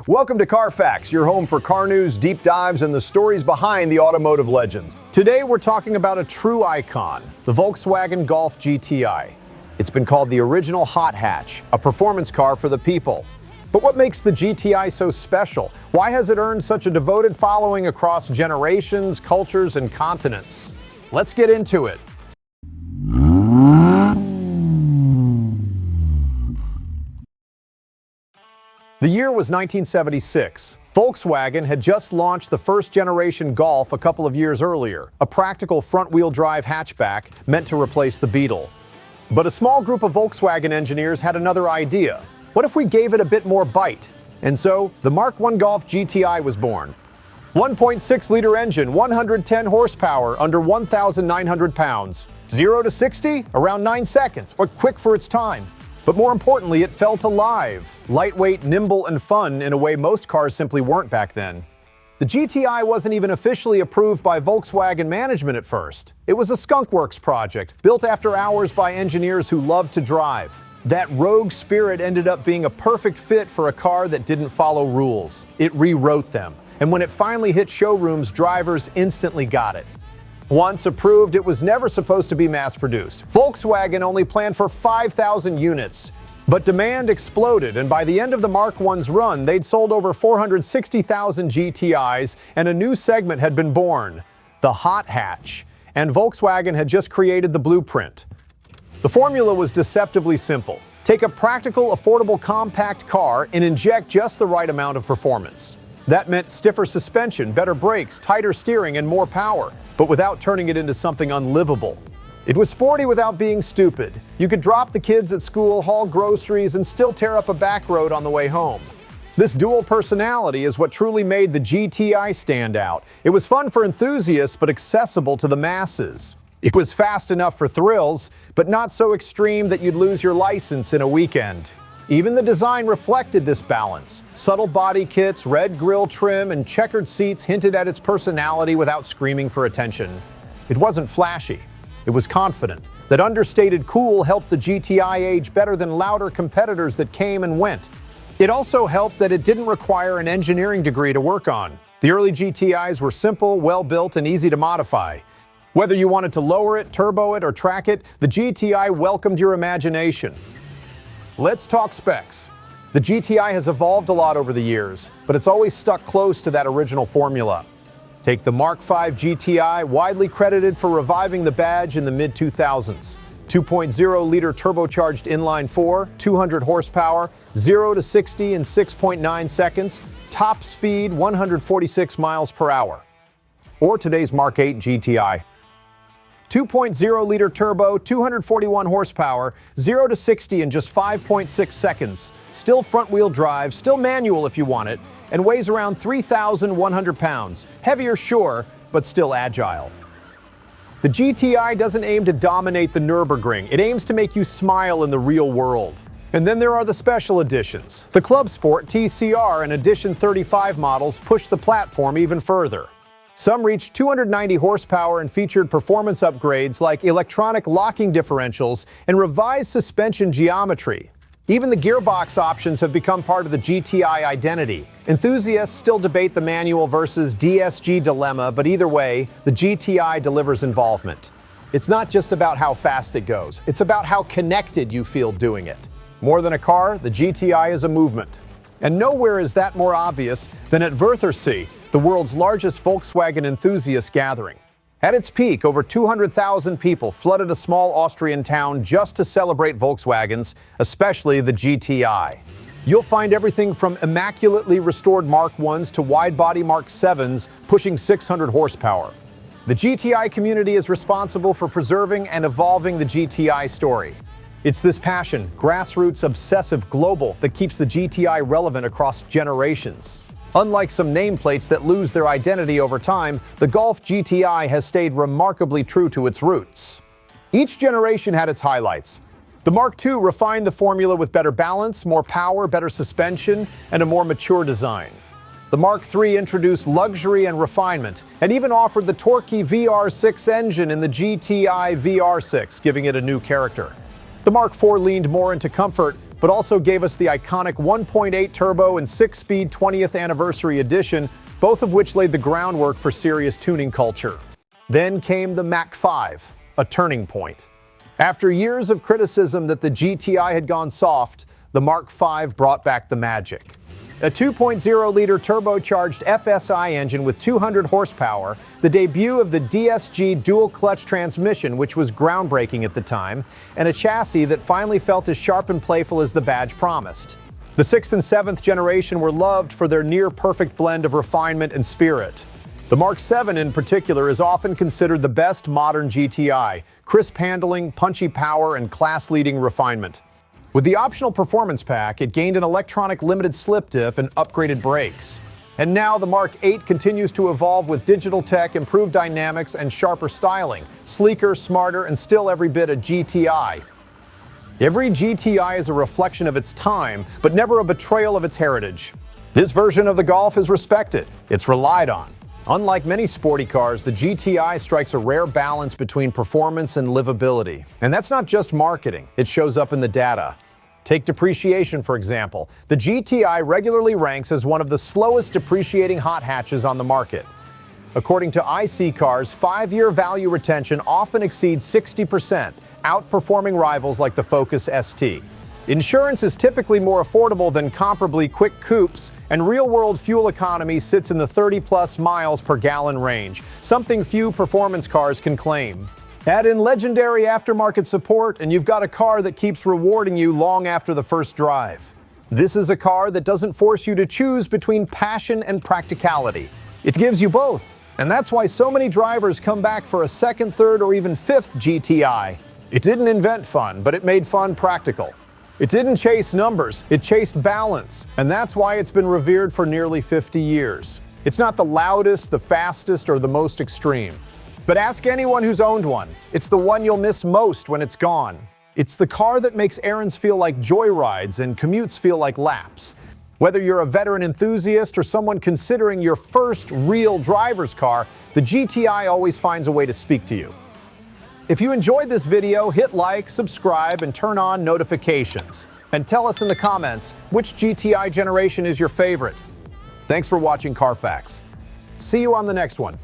Welcome to Carfax, your home for car news, deep dives, and the stories behind the automotive legends. Today we're talking about a true icon, the Volkswagen Golf GTI. It's been called the original hot hatch, a performance car for the people. But what makes the GTI so special? Why has it earned such a devoted following across generations, cultures, and continents? Let's get into it. The year was 1976. Volkswagen had just launched the first-generation Golf a couple of years earlier, a practical front-wheel drive hatchback meant to replace the Beetle. But a small group of Volkswagen engineers had another idea. What if we gave it a bit more bite? And so, the Mark I Golf GTI was born. 1.6-liter engine, 110 horsepower, under 1,900 pounds. 0 to 60? Around 9 seconds, but quick for its time. But more importantly, it felt alive, lightweight, nimble, and fun in a way most cars simply weren't back then. The GTI wasn't even officially approved by Volkswagen management at first. It was a skunkworks project, built after hours by engineers who loved to drive. That rogue spirit ended up being a perfect fit for a car that didn't follow rules. It rewrote them, and when it finally hit showrooms, drivers instantly got it. Once approved, it was never supposed to be mass-produced. Volkswagen only planned for 5,000 units. But demand exploded, and by the end of the Mark I's run, they'd sold over 460,000 GTIs, and a new segment had been born, the hot hatch. And Volkswagen had just created the blueprint. The formula was deceptively simple. Take a practical, affordable, compact car and inject just the right amount of performance. That meant stiffer suspension, better brakes, tighter steering, and more power, but without turning it into something unlivable. It was sporty without being stupid. You could drop the kids at school, haul groceries, and still tear up a back road on the way home. This dual personality is what truly made the GTI stand out. It was fun for enthusiasts, but accessible to the masses. It was fast enough for thrills, but not so extreme that you'd lose your license in a weekend. Even the design reflected this balance. Subtle body kits, red grille trim, and checkered seats hinted at its personality without screaming for attention. It wasn't flashy. It was confident. That understated cool helped the GTI age better than louder competitors that came and went. It also helped that it didn't require an engineering degree to work on. The early GTIs were simple, well-built, and easy to modify. Whether you wanted to lower it, turbo it, or track it, the GTI welcomed your imagination. Let's talk specs. The GTI has evolved a lot over the years, but it's always stuck close to that original formula. Take the Mark V GTI, widely credited for reviving the badge in the mid-2000s. 2.0-liter turbocharged inline-4, 200 horsepower, 0 to 60 in 6.9 seconds, top speed 146 miles per hour. Or today's Mark VIII GTI. 2.0-liter turbo, 241 horsepower, 0 to 60 in just 5.6 seconds. Still front-wheel drive, still manual if you want it, and weighs around 3,100 pounds. Heavier, sure, but still agile. The GTI doesn't aim to dominate the Nürburgring. It aims to make you smile in the real world. And then there are the special editions. The Club Sport TCR and Edition 35 models push the platform even further. Some reached 290 horsepower and featured performance upgrades like electronic locking differentials and revised suspension geometry. Even the gearbox options have become part of the GTI identity. Enthusiasts still debate the manual versus DSG dilemma, but either way, the GTI delivers involvement. It's not just about how fast it goes, it's about how connected you feel doing it. More than a car, the GTI is a movement. And nowhere is that more obvious than at Wörthersee, the world's largest Volkswagen enthusiast gathering. At its peak, over 200,000 people flooded a small Austrian town just to celebrate Volkswagens, especially the GTI. You'll find everything from immaculately restored Mark I's to wide-body Mark VII's pushing 600 horsepower. The GTI community is responsible for preserving and evolving the GTI story. It's this passion, grassroots, obsessive, global, that keeps the GTI relevant across generations. Unlike some nameplates that lose their identity over time, the Golf GTI has stayed remarkably true to its roots. Each generation had its highlights. The Mark II refined the formula with better balance, more power, better suspension, and a more mature design. The Mark III introduced luxury and refinement, and even offered the torquey VR6 engine in the GTI VR6, giving it a new character. The Mark IV leaned more into comfort, but also gave us the iconic 1.8 turbo and 6-speed 20th anniversary edition, both of which laid the groundwork for serious tuning culture. Then came the Mach 5, a turning point. After years of criticism that the GTI had gone soft, the Mark V brought back the magic. A 2.0-liter turbocharged FSI engine with 200 horsepower, the debut of the DSG dual-clutch transmission, which was groundbreaking at the time, and a chassis that finally felt as sharp and playful as the badge promised. The 6th and 7th generation were loved for their near-perfect blend of refinement and spirit. The Mark VII in particular is often considered the best modern GTI, crisp handling, punchy power, and class-leading refinement. With the optional performance pack, it gained an electronic limited slip diff and upgraded brakes. And now the Mark VIII continues to evolve with digital tech, improved dynamics, and sharper styling. Sleeker, smarter, and still every bit a GTI. Every GTI is a reflection of its time, but never a betrayal of its heritage. This version of the Golf is respected. It's relied on. Unlike many sporty cars, the GTI strikes a rare balance between performance and livability. And that's not just marketing, it shows up in the data. Take depreciation, for example. The GTI regularly ranks as one of the slowest depreciating hot hatches on the market. According to iSeeCar's 5-year value retention often exceeds 60%, outperforming rivals like the Focus ST. Insurance is typically more affordable than comparably quick coupes, and real-world fuel economy sits in the 30-plus miles per gallon range, something few performance cars can claim. Add in legendary aftermarket support, and you've got a car that keeps rewarding you long after the first drive. This is a car that doesn't force you to choose between passion and practicality. It gives you both, and that's why so many drivers come back for a second, third, or even fifth GTI. It didn't invent fun, but it made fun practical. It didn't chase numbers, it chased balance, and that's why it's been revered for nearly 50 years. It's not the loudest, the fastest, or the most extreme. But ask anyone who's owned one. It's the one you'll miss most when it's gone. It's the car that makes errands feel like joyrides and commutes feel like laps. Whether you're a veteran enthusiast or someone considering your first real driver's car, the GTI always finds a way to speak to you. If you enjoyed this video, hit like, subscribe, and turn on notifications. And tell us in the comments which GTI generation is your favorite. Thanks for watching Carfax. See you on the next one.